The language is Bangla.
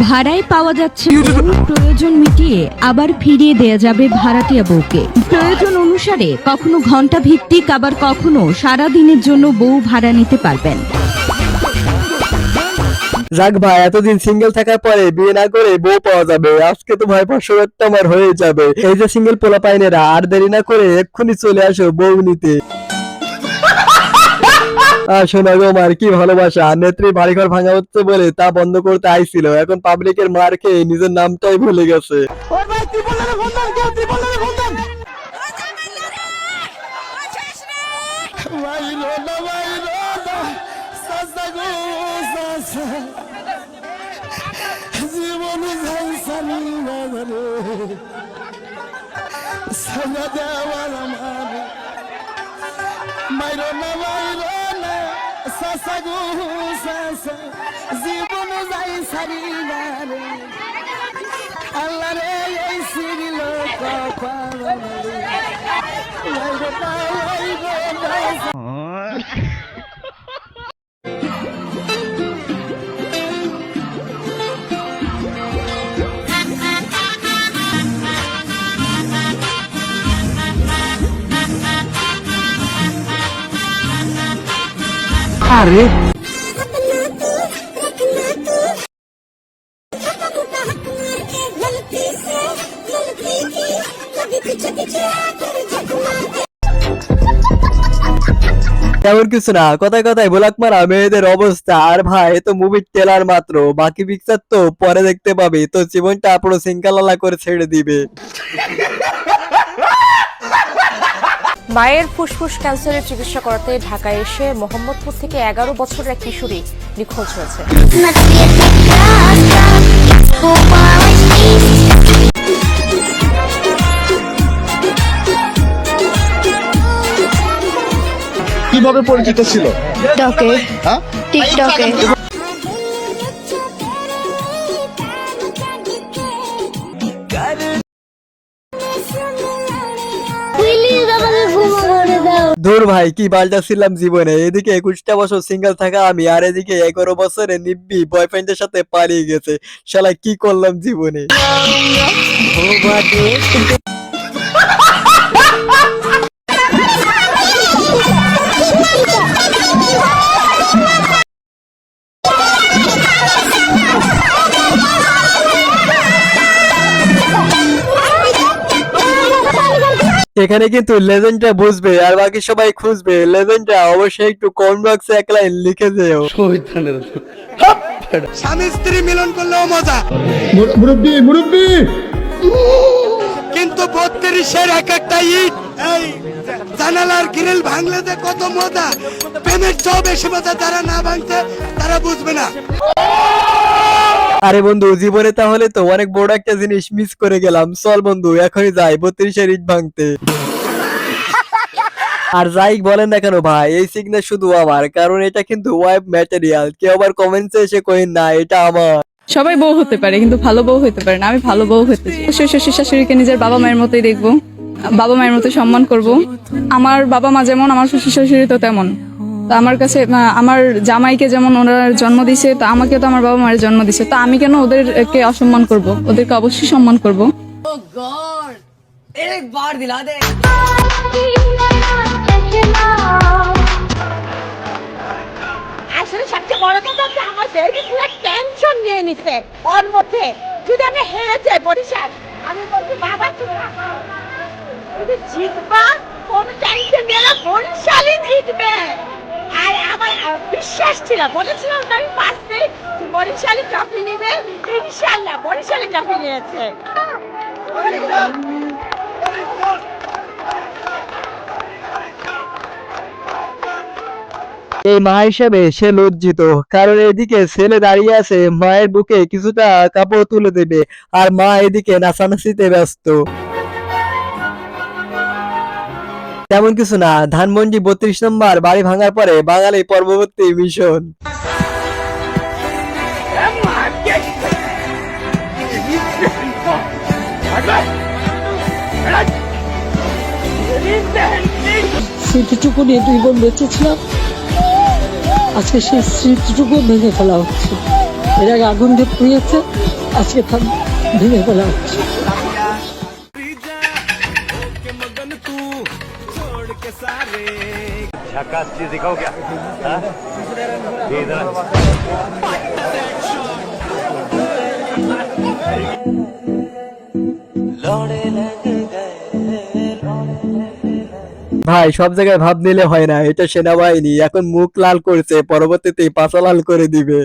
ভাড়ায় পাওয়া যাচ্ছে প্রয়োজন মিটিয়ে আবার ফিরিয়ে দেয়া যাবে ভাড়াটিয়া বউকে। প্রয়োজন অনুসারে কখনো ঘন্টা ভিত্তিক, আবার কখনো সারা দিনের জন্য বউ ভাড়া নিতে পারবেন। যাক ভাই, এতদিন সিঙ্গেল থাকার পরে বিয়ে না করে বউ পাওয়া যাবে। আজকে তো ভাই 500 একটা আমার হয়ে যাবে। এই যে সিঙ্গেল পোলাপাইনেরা, আর দেরি না করে এক্ষুনি চলে আসো বউ নিতে। শোনা গো মার, কি ভালোবাসা। নেত্রী বাড়িঘর ভাঙা হচ্ছে বলে তা বন্ধ করতে আইছিল, এখন পাবলিকের মার খেয়ে নিজের নামটাই ভুলে গেছে। জীবন যাই সারি আল্লাহ রে এই সিরিল আরে তেমন কিছু না, কথায় কথায় ব্লক মারা মেয়েদের অবস্থা। আর ভাই, এ তো মুভির ট্রেলার মাত্র, বাকি পিকচার তো পরে দেখতে পাবি। তো জীবনটা পুরো সিঙ্গালালা করে ছেড়ে দিবে। মায়ের ফুসফুস ক্যান্সারের চিকিৎসা করাতে ঢাকায় এসে মোহাম্মদপুর থেকে 11 বছরের এক কিশোরী নিখোঁজ হয়েছে। কিভাবে পরিচিত ছিল? টিকটকে। দূর ভাই, কি পাল্টাছিলাম জীবনে। এদিকে 21টা বছর সিঙ্গেল থাকা আমি, আর এদিকে 11 বছরে নিব্বি বয়ফ্রেন্ডের সাথে পালিয়ে গেছে। শালা কি করলাম জীবনে। এখানে কিন্তু লেজেন্ডটা বুঝবে আর বাকি সবাই খুঁজবে। লেজেন্ডটা অবশ্যই একটু কমেন্ট বক্সে এক লাইন লিখে যেও। স্বামী স্ত্রী মিলন করলেও মজা, মুরব্বি কিন্তু 32-এর এক একটা ইট এই জানালার গ্রিল ভাঙলে যে কত মজা, প্রেমের চেয়েও বেশি মজা যারা না ভাঙছে তারা বুঝবে না। আরে বন্ধু, জীবনে তাহলে তো অনেক বড় একটা জিনিস মিস করে গেলাম। চল বন্ধু, এখনই যাই 32-এর ইট ভাঙতে। আর যাই বলেন না কেন ভাই, এই সিগনেচার শুধু আমার, কারণ এটা কিন্তু ওয়াইফ ম্যাটেরিয়াল। কেউ আবার কমেন্টসে এসে কইন না এটা আমার। সবাই বউ হতে পারে, কিন্তু ভালো বউ হতে পারে না। আমি ভালো বউ হতে চাই। শ্বশুর শাশুড়িকে নিজের বাবা মায়ের মতোই দেখবো, বাবা মায়ের মতো সম্মান করব। আমার বাবা মা যেমন, আমার শ্বশুর শাশুড়ি তো তেমন। তো আমার কাছে আমার জামাইকে যেমন ওনার জন্ম দিছে, তো আমাকে তো আমার বাবা মায়ের জন্ম দিছে। তো আমি কেন ওদেরকে অসম্মান করব? ওদেরকে অবশ্যই সম্মান করব। আসলে সবচেয়ে বড় কথা হচ্ছে আমার বেবি পুরো টেনশন নিয়ে নিছে ওর মধ্যে। যদি আমি হেরে যাই বরিশাল, আমি বলছি বাবা তুমি যদি জিতবা কোন টেনশন নিয়ে না, বরিশালই জিতবে। আর আমার বিশ্বাস ছিল, বলেছিলাম আমি পারছি বরিশালই ট্রফি নিবে, ইনশাআল্লাহ বরিশালই ট্রফি নিয়েছে। এই মা হিসেবে সে লজ্জিত, কারণ এদিকে ছেলে দাঁড়িয়ে আছে মায়ের বুকে কিছুটা কাপড় তুলে দেবে, আর মা এদিকে নাচানাচিতে ব্যস্ত। তেমন কিছু না, ধানমন্ডি 32 নম্বর বাড়ি ভাঙার পরে বাঙালি পরবর্তী মিশন। স্মৃতিটুকু নিয়ে 2 বোন বেঁচেছিলাম, আজকে সেই স্মৃতিটুকু ভেঙে ফেলা হচ্ছে। এর আগে আগুন দিয়ে পুড়িয়েছে, আজকে তার দিনের বেলা হচ্ছে। ভাই সব জায়গায় ভাব নিলে হয় না, এটা সেনাবাহিনী, এখন মুখ লাল করছে, পরবর্তীতে পাছা লাল করে দিবে।